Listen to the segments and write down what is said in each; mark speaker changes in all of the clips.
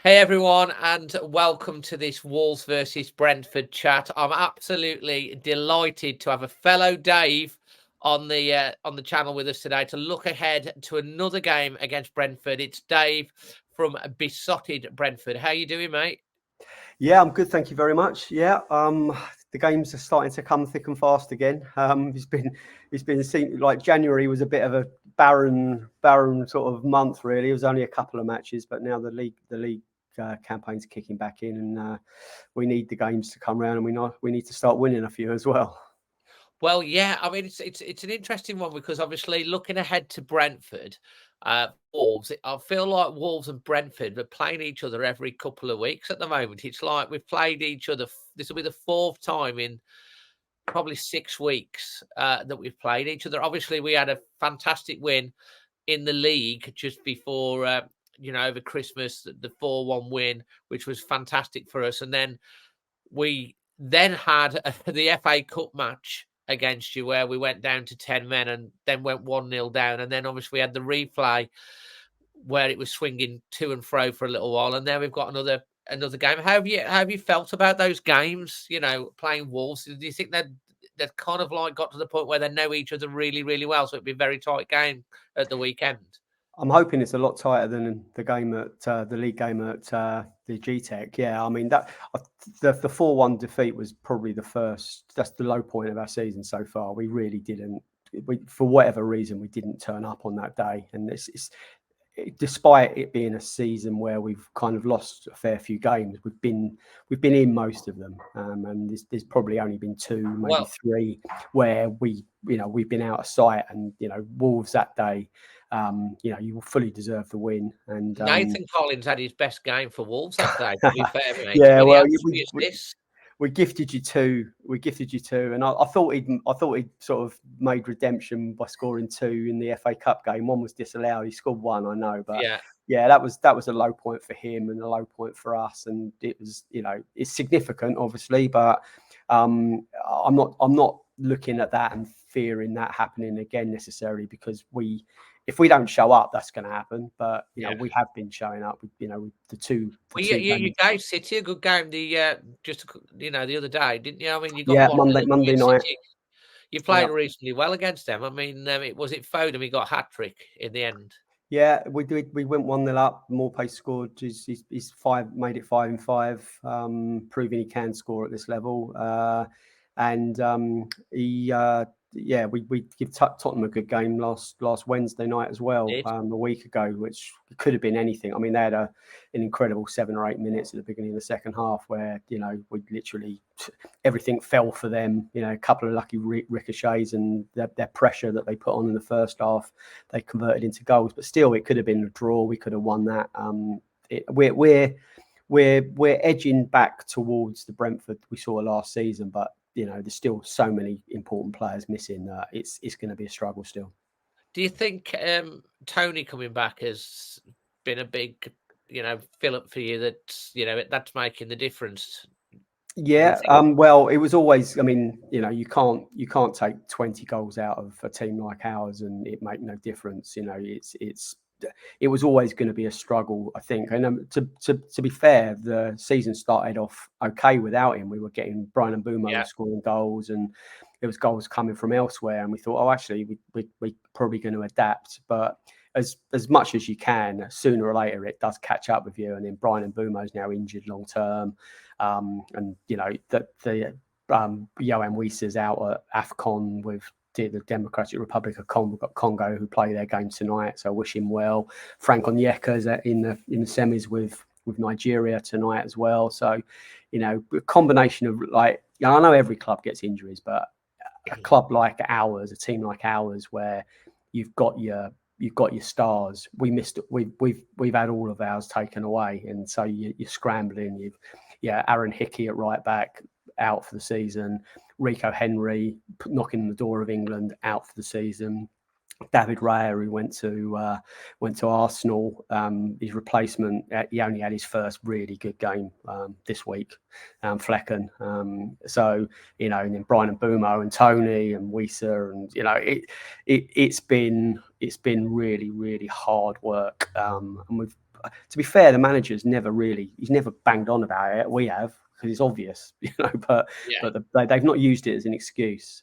Speaker 1: Hey everyone, and welcome to this Wolves versus Brentford chat. I'm absolutely delighted to have a fellow Dave on the channel with us today to look ahead to another game against Brentford. It's Dave from Beesotted Brentford. How you doing, mate?
Speaker 2: Yeah, I'm good, thank you very much. Yeah, the games are starting to come thick and fast again. It's been seemed like January was a bit of a barren sort of month. Really, it was only a couple of matches, but now the league campaign's kicking back in, and we need the games to come round, and we need to start winning a few as well.
Speaker 1: Well, yeah, I mean it's an interesting one because obviously looking ahead to Brentford, Wolves. I feel like Wolves and Brentford are playing each other every couple of weeks at the moment. It's like we've played each other. This will be the fourth time in probably 6 weeks that we've played each other. Obviously, we had a fantastic win in the league just before, over Christmas, the 4-1 win, which was fantastic for us. And then we then had the FA Cup match against you where we went down to 10 men and then went 1-0 down. And then obviously we had the replay where it was swinging to and fro for a little while. And now we've got another game. How have you felt about those games? Playing Wolves. Do you think that they've kind of like got to the point where they know each other really, really well? So it'd be a very tight game at the weekend.
Speaker 2: I'm hoping it's a lot tighter than the game at the league game at the GTEC. Yeah, I mean the 4-1 defeat was probably the first. That's the low point of our season so far. We really didn't. For whatever reason, we didn't turn up on that day, and despite it being a season where we've kind of lost a fair few games, we've been in most of them, and there's probably only been two, maybe
Speaker 1: Well,
Speaker 2: three, where we've been out of sight, and Wolves that day. You will fully deserve the win. And
Speaker 1: Nathan Collins had his best game for Wolves that day, to be fair, mate. I
Speaker 2: yeah,
Speaker 1: mean, he
Speaker 2: well,
Speaker 1: had three assists.
Speaker 2: we gifted you two. We gifted you two, and I thought he'd sort of made redemption by scoring two in the FA Cup game. One was disallowed. He scored one, I know, but
Speaker 1: Yeah.
Speaker 2: yeah, that was a low point for him and a low point for us, and it was it's significant, obviously, but I'm not looking at that and fearing that happening again necessarily, because if we don't show up, that's going to happen. But
Speaker 1: Yeah.
Speaker 2: we have been showing up. With the two
Speaker 1: Well, you
Speaker 2: games.
Speaker 1: gave City a good game the other day, didn't you? I mean, you got
Speaker 2: Yeah,
Speaker 1: 1-0
Speaker 2: Monday
Speaker 1: against
Speaker 2: night.
Speaker 1: City. You
Speaker 2: Yeah.
Speaker 1: played reasonably well against them. I mean, was it Foden? We got a hat trick in the end.
Speaker 2: Yeah, we did. We went 1-0 up. Morpay scored. He's made it 5-5, proving he can score at this level. And we give Tottenham a good game last Wednesday night as well,
Speaker 1: Did.
Speaker 2: a week ago, which could have been anything. I mean, they had an incredible 7 or 8 minutes at the beginning of the second half where we literally everything fell for them. A couple of lucky ricochets and their pressure that they put on in the first half, they converted into goals. But still, it could have been a draw. We could have won that. We're edging back towards the Brentford we saw last season, but there's still so many important players missing. It's going to be a struggle still.
Speaker 1: Do you think Tony coming back has been a big, fill up for you? That's making the difference.
Speaker 2: Yeah, well, it was always. I mean, you can't take 20 goals out of a team like ours and it make no difference. It was always going to be a struggle, I think. And to be fair, the season started off okay without him. We were getting Brian Mbeumo scoring goals, and there was goals coming from elsewhere. And we thought, oh, actually, we're probably going to adapt. But as much as you can, sooner or later, it does catch up with you. And then Brian Mbeumo is now injured long term, and the Johan Wieser's out at AFCON with the Democratic Republic of Congo, who play their game tonight. So I wish him well. Frank Onyeka's in the semis with Nigeria tonight as well. So, a combination of I know every club gets injuries, but a club like ours, a team like ours, where you've got your stars. We've had all of ours taken away, and so you're scrambling. Aaron Hickey at right back out for the season. Rico Henry knocking on the door of England out for the season. David Raya, who went to Arsenal, his replacement. He only had his first really good game this week, Flecken. And then Brian Mbeumo and Tony and Wieser, and it's been really, really hard work. And to be fair, the manager's he's never banged on about it. We have, because it's obvious, but they've not used it as an excuse.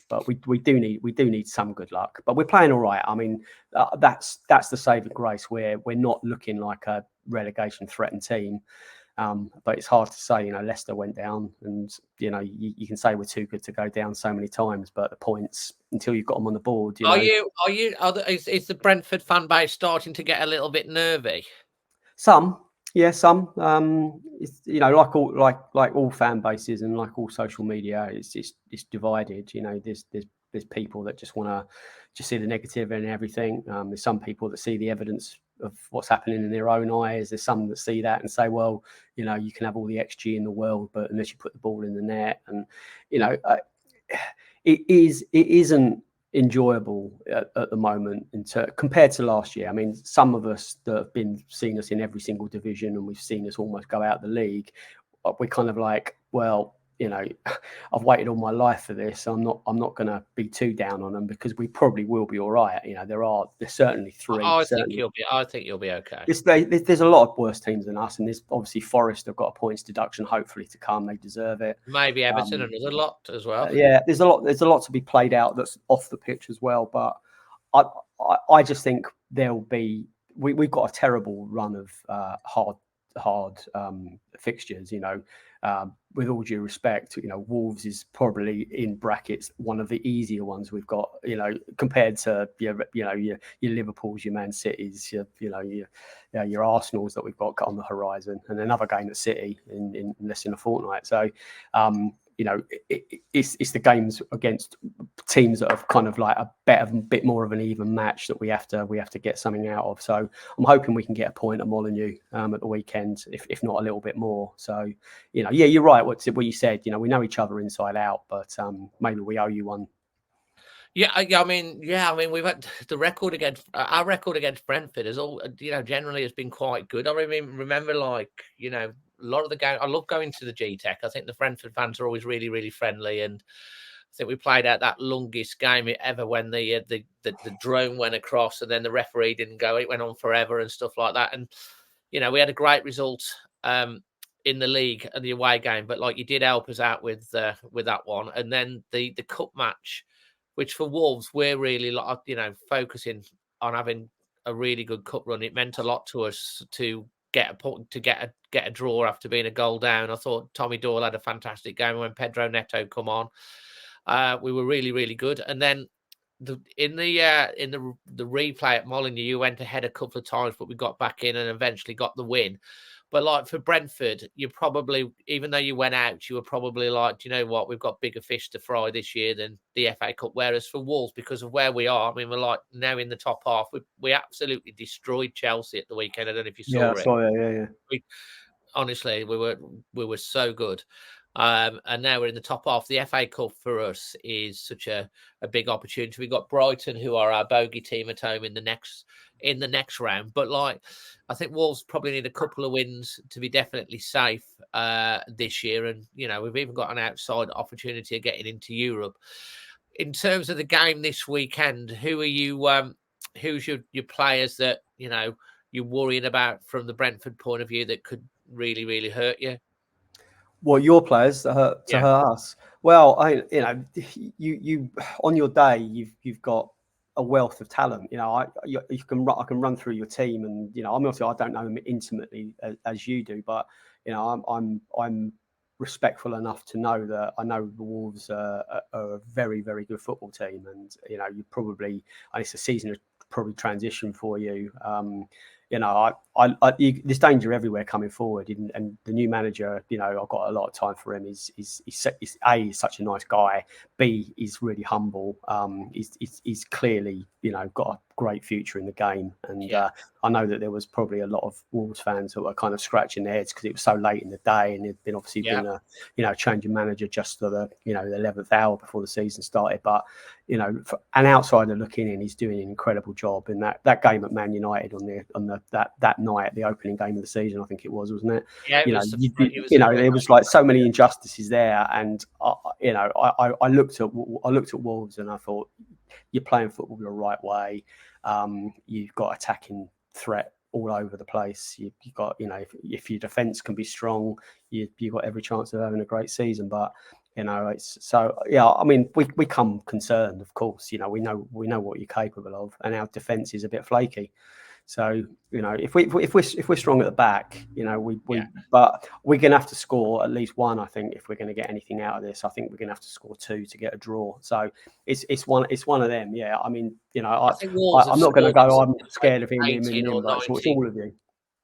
Speaker 2: But we do need some good luck. But we're playing all right. I mean, that's the saving grace. We're not looking like a relegation threatened team. But it's hard to say. Leicester went down, and you can say we're too good to go down so many times, but the points, until you've got them on the board,
Speaker 1: Is the Brentford fan base starting to get a little bit nervy?
Speaker 2: Some. It's, like all fan bases and like all social media, it's divided. There's people that just want to just see the negative and everything. There's some people that see the evidence of what's happening in their own eyes. There's some that see that and say, well, you can have all the XG in the world, but unless you put the ball in the net, and it isn't enjoyable at the moment compared to last year. I mean, some of us that have seen us in every single division, and we've seen us almost go out of the league, we're kind of like, well, I've waited all my life for this. I'm not going to be too down on them, because we probably will be all right. There's certainly three.
Speaker 1: I think you'll be okay.
Speaker 2: There's a lot of worse teams than us, and there's obviously Forest have got a points deduction hopefully to come. They deserve it.
Speaker 1: Maybe Everton another lot as well.
Speaker 2: Yeah, there's a lot to be played out that's off the pitch as well. But I just think we've got a terrible run of hard fixtures. With all due respect, Wolves is probably in brackets one of the easier ones we've got. Compared to your Liverpools, your Man Cities, your Arsenals that we've got on the horizon, and another game at City in less than a fortnight. So, it's the games against teams that have kind of like a bit more of an even match that we have to get something out of. So I'm hoping we can get a point at Molineux at the weekend, if not a little bit more. So you're right. What you said. We know each other inside out, but maybe we owe you one.
Speaker 1: Yeah. I mean, we've had the record against our record against Brentford is all generally has been quite good. I remember a lot of the game. I love going to the G-Tech. I think the Brentford fans are always really, really friendly, and I think we played out that longest game ever when the drone went across, and then the referee didn't go. It went on forever and stuff like that. And we had a great result in the league and the away game, but you did help us out with that one. And then the cup match, which for Wolves we're really focusing on having a really good cup run. It meant a lot to us to get a point, to get a draw after being a goal down. I thought Tommy Doyle had a fantastic game. When Pedro Neto come on, we were really, really good. And then in the replay at Molineux, you went ahead a couple of times, but we got back in and eventually got the win. But for Brentford, you probably, even though you went out, you were probably like, do you know what? We've got bigger fish to fry this year than the FA Cup. Whereas for Wolves, because of where we are, we're now in the top half. We absolutely destroyed Chelsea at the weekend. I don't know if you saw it.
Speaker 2: I saw it. Yeah.
Speaker 1: Honestly, we were so good. And now we're in the top half. The FA Cup for us is such a big opportunity. We've got Brighton, who are our bogey team at home in the next round. But I think Wolves probably need a couple of wins to be definitely safe this year. And we've even got an outside opportunity of getting into Europe. In terms of the game this weekend, who are you? Who's your players that you're worrying about from the Brentford point of view that could really, really hurt you?
Speaker 2: Well, your players to hurt us. Well, you on your day, you've got a wealth of talent. I can run through your team, and obviously I don't know them intimately as you do, but I'm respectful enough to know that I know the Wolves are a very, very good football team, and you probably, and it's a season of probably transition for you. There's danger everywhere coming forward, and the new manager, I've got a lot of time for him. He's such a nice guy. B, he's really humble. He's clearly, got a great future in the game. And I know that there was probably a lot of Wolves fans who were kind of scratching their heads because it was so late in the day, and it'd been been a change of manager just for the 11th hour before the season started. But for an outsider looking in, he's doing an incredible job. In that game at Man United on that night, the opening game of the season, I think it was, wasn't it?
Speaker 1: Yeah,
Speaker 2: there was like so many injustices there, and I looked at Wolves and I thought, you're playing football the right way. You've got attacking threat all over the place. You got, if your defence can be strong, you've got every chance of having a great season. But it's so, yeah. I mean, we come concerned, of course. We know what you're capable of, and our defence is a bit flaky. So if we're strong at the back, but we're going to have to score at least one. I think if we're going to get anything out of this, I think we're going to have to score two to get a draw. So it's one of them. Yeah, I mean,
Speaker 1: I think Wolves
Speaker 2: I'm not going to go. I'm scared
Speaker 1: like
Speaker 2: of him, but it's all of you.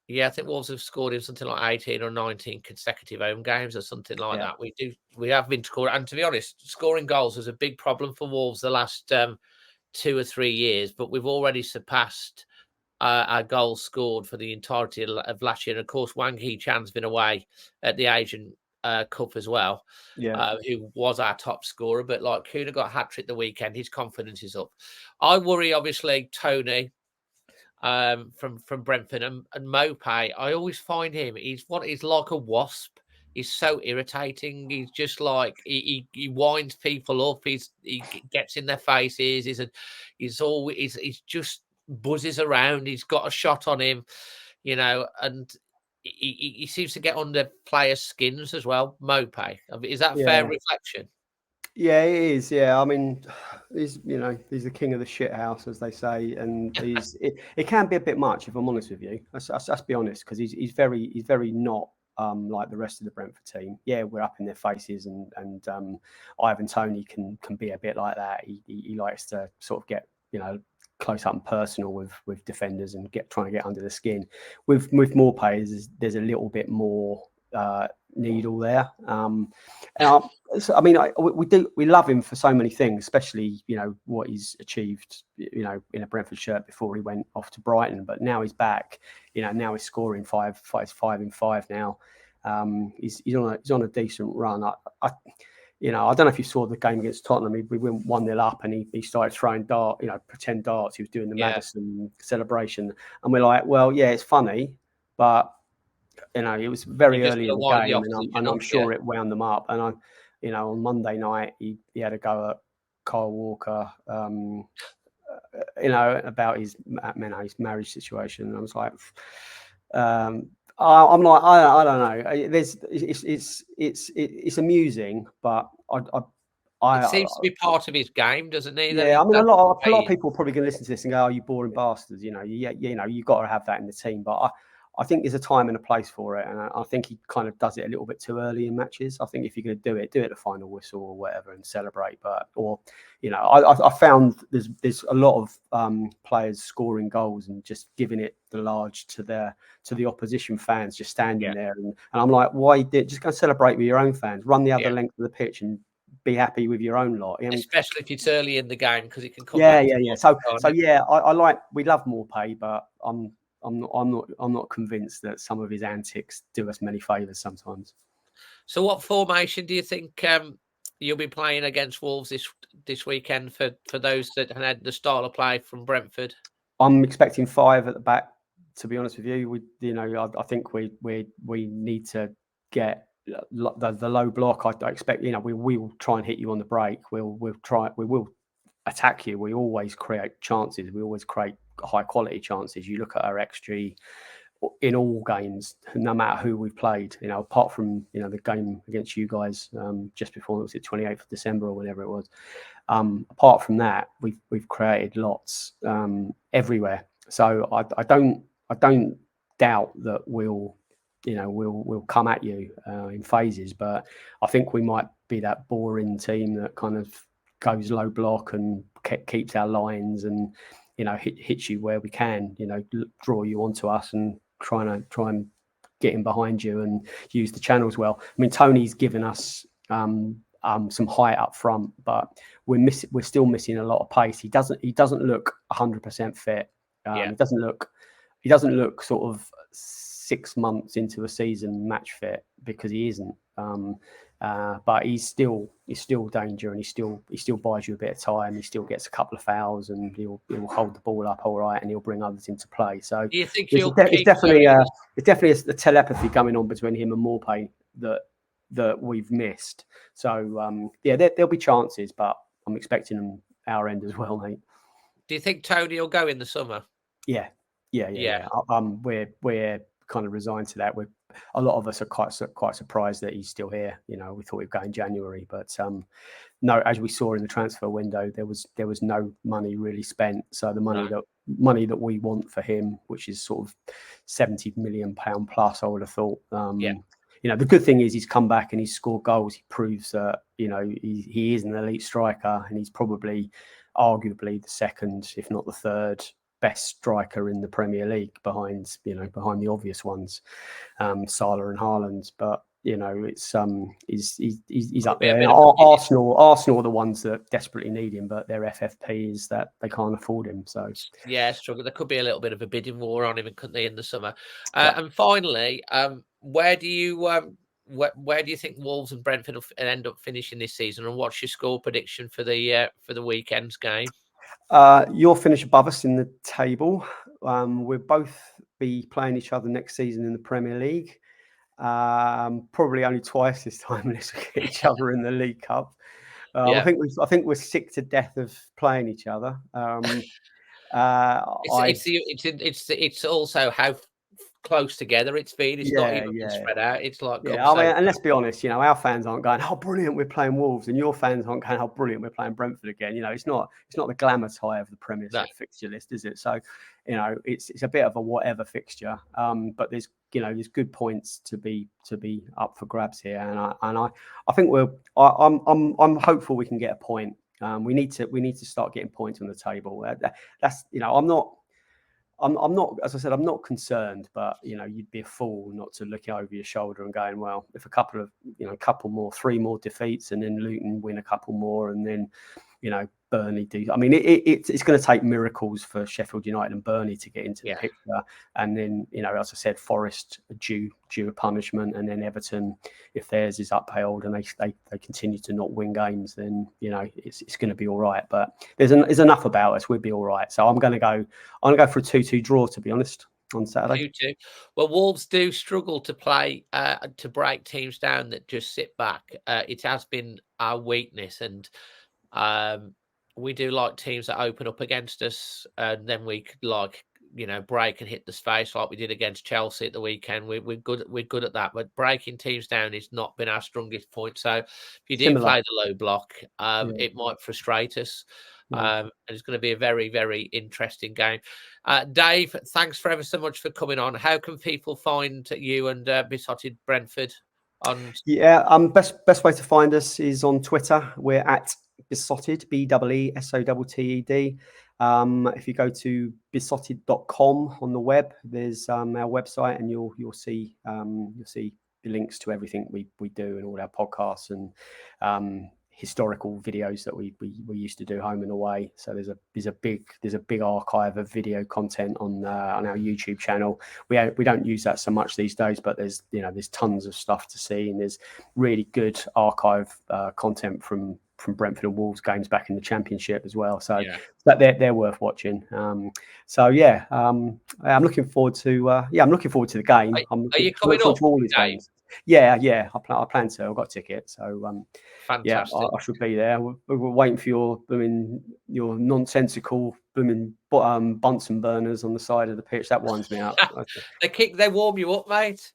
Speaker 1: Yeah, I think Wolves have scored in something like 18 or 19 consecutive home games or something like that. We have been scoring, and to be honest, scoring goals was a big problem for Wolves the last 2 or 3 years. But we've already surpassed our goals scored for the entirety of last year. And of course, Wang Hee-chan's been away at the Asian Cup as well. Who was our top scorer, but like Kuna got a hat-trick the weekend, his confidence is up. I worry, obviously, Tony from Brentford and Mopay. I always find him, he's like a wasp. He's so irritating. He's just like he winds people up. He gets in their faces. He's just buzzes around. He's got a shot on him, and he seems to get under players' skins as well. Mopay, is that a fair reflection?
Speaker 2: Yeah, it is. Yeah, I mean, he's the king of the shit house, as they say, and it can be a bit much, if I'm honest with you. Let's be honest, because he's very not like the rest of the Brentford team. Yeah, we're up in their faces, and Ivan Toney can be a bit like that. He likes to sort of get close up and personal with defenders and trying to get under the skin. With more players, there's a little bit more needle there. We love him for so many things, especially what he's achieved in a Brentford shirt before he went off to Brighton, but now he's back. Now he's scoring 5 in 5 now. He's on a decent run. I don't know if you saw the game against Tottenham. We went 1-0 up, and he started throwing pretend darts. He was doing the Madison celebration, and we're like, well, yeah, it's funny, but it was very early in the game, and I'm sure it wound them up. And on Monday night, he had a go at Kyle Walker, about his marriage situation. And I was like, I'm like, I don't know. It's amusing, but
Speaker 1: it seems to be part of his game, doesn't it?
Speaker 2: Yeah, I mean, a lot of people are probably going to listen to this and go, "Oh, you boring bastards!" You've got to have that in the team. But I think there's a time and a place for it, and I think he kind of does it a little bit too early in matches. I think if you're going to do it at the final whistle or whatever and celebrate. I found there's a lot of players scoring goals and just giving it the large to the opposition fans, just standing there, and I'm like, why just go celebrate with your own fans, run the other length of the pitch, and be happy with your own lot.
Speaker 1: Especially if it's early in the game, because it can come.
Speaker 2: Yeah. We love Morpay, but I'm not convinced that some of his antics do us many favours sometimes.
Speaker 1: So, what formation do you think you'll be playing against Wolves this weekend for those that had the style of play from Brentford?
Speaker 2: I'm expecting 5 at the back. To be honest with you, I think we need to get the low block. I expect we will try and hit you on the break. We will attack you. We always create chances. We always create high quality chances. You look at our XG in all games, no matter who we've played. Apart from the game against you guys just before, was it 28th of December or whatever it was. Apart from that, we've created lots everywhere. So I don't doubt that we'll come at you in phases, but I think we might be that boring team that kind of goes low block and keeps our lines and hits you where we can, draw you onto us and try and get in behind you and use the channels well. I mean, Tony's given us some height up front, but we're still missing a lot of pace. He doesn't look 100% fit. He doesn't look sort of 6 months into a season match fit, because he isn't. But he's still danger, and he still buys you a bit of time. He still gets a couple of fouls, and he'll hold the ball up all right, and he'll bring others into play. So
Speaker 1: do you think
Speaker 2: it's definitely a telepathy coming on between him and Morpay that we've missed. So there'll be chances, but I'm expecting them our end as well, mate.
Speaker 1: Do you think Tony will go in the summer?
Speaker 2: Yeah,
Speaker 1: Yeah.
Speaker 2: We're kind of resigned to that. A lot of us are quite surprised that he's still here. You know, we thought he'd go in January, but no, as we saw in the transfer window, there was no money really spent. So the money that we want for him, which is sort of £70 million plus, I would have thought. You know, the good thing is he's come back and he's scored goals. He proves that, you know, he is an elite striker, and he's probably arguably the second, if not the third best striker in the Premier League behind the obvious ones, Salah and Haaland. But you know, it's he's up there. Arsenal are the ones that desperately need him, but their FFP is that they can't afford him. So
Speaker 1: yeah, struggle. There could be a little bit of a bidding war on him, couldn't they, in the summer? And finally, where do you think Wolves and Brentford will end up finishing this season, and what's your score prediction for the weekend's game?
Speaker 2: You'll finish above us in the table. We'll both be playing each other next season in the Premier League. Probably only twice this time, unless we get each other in the League Cup. I think we're sick to death of playing each other.
Speaker 1: It's also how close together it's been. It's not even been spread out. It's like
Speaker 2: I mean, and let's be honest, you know, our fans aren't going, "Oh, brilliant, we're playing Wolves," and your fans aren't going, "Oh, brilliant, we're playing Brentford again." You know, it's not the glamour tie of the Premiership fixture list, is it? So, you know, it's a bit of a whatever fixture. But there's good points to be up for grabs here, and I think I'm hopeful we can get a point. We need to start getting points on the table. That's, you know, I'm not, as I said, I'm not concerned, but you know, you'd be a fool not to look over your shoulder and going, well, if three more defeats, and then Luton win a couple more, and then, you know, Burnley do. I mean, it's going to take miracles for Sheffield United and Burnley to get into the picture, and then, you know, as I said, Forest are due a punishment, and then Everton, if theirs is upheld and they continue to not win games, then, you know, it's going to be all right. But there's enough about us; we'll be all right. So I'm going to go for a 2-2 draw, to be honest, on Saturday.
Speaker 1: 2-2. Well, Wolves do struggle to play to break teams down that just sit back. It has been our weakness, and we do like teams that open up against us, and then we could, like, you know, break and hit the space like we did against Chelsea at the weekend. We're good at that, but breaking teams down has not been our strongest point. So if you do play the low block, it might frustrate us. And it's going to be a very, very interesting game. Dave, thanks ever so much for coming on. How can people find you and Beesotted Brentford?
Speaker 2: Best way to find us is on Twitter. We're at Beesotted, BEESOTTED. If you go to beesotted.com on the web, there's our website, and you'll see the links to everything we do, and all our podcasts and historical videos that we used to do home and away. So there's a big archive of video content on our YouTube channel. We don't use that so much these days, but there's tons of stuff to see, and there's really good archive content from Brentford and Wolves games back in the Championship as well. So that they're worth watching. I'm looking forward to the game.
Speaker 1: Are you coming up
Speaker 2: to all these games? Yeah. I plan to. I've got a ticket, so
Speaker 1: fantastic.
Speaker 2: I should be there. We're waiting for your nonsensical Bunsen burners on the side of the pitch. That winds me up.
Speaker 1: They warm you up, mate.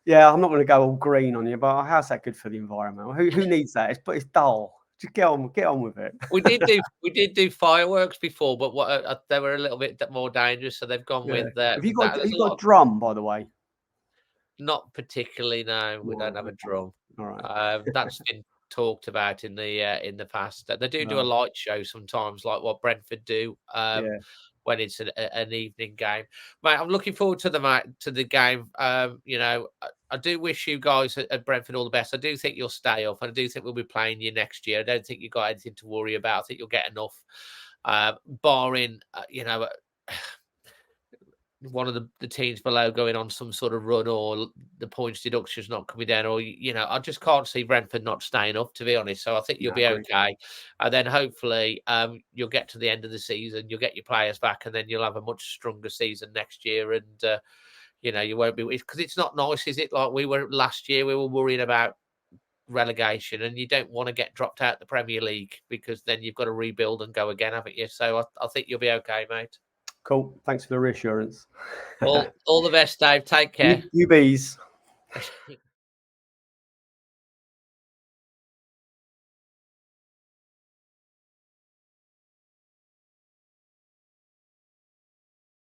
Speaker 2: Yeah, I'm not going to go all green on you, but how's that good for the environment? Who needs that? It's dull. Just get on with it.
Speaker 1: We did do fireworks before, but they were a little bit more dangerous, so they've gone with that.
Speaker 2: Have you got a drum, by the way?
Speaker 1: Not particularly. No, we don't have a drum.
Speaker 2: All right.
Speaker 1: That's been talked about in the past. They do a light show sometimes, like what Brentford do. When it's an evening game, mate. I'm looking forward to the game. You know, I do wish you guys at Brentford all the best. I do think you'll stay up, and I do think we'll be playing you next year. I don't think you've got anything to worry about. I think you'll get enough, barring one of the teams below going on some sort of run, or the points deductions not coming down, or I just can't see Brentford not staying up, to be honest. So I think you'll be okay, and then hopefully you'll get to the end of the season, you'll get your players back, and then you'll have a much stronger season next year. And you won't be, because it's not nice, is it? Like we were last year, we were worrying about relegation, and you don't want to get dropped out the Premier League, because then you've got to rebuild and go again, haven't you? So I think you'll be okay, mate.
Speaker 2: Cool. Thanks for the reassurance.
Speaker 1: All the best, Dave. Take care.
Speaker 2: You bees.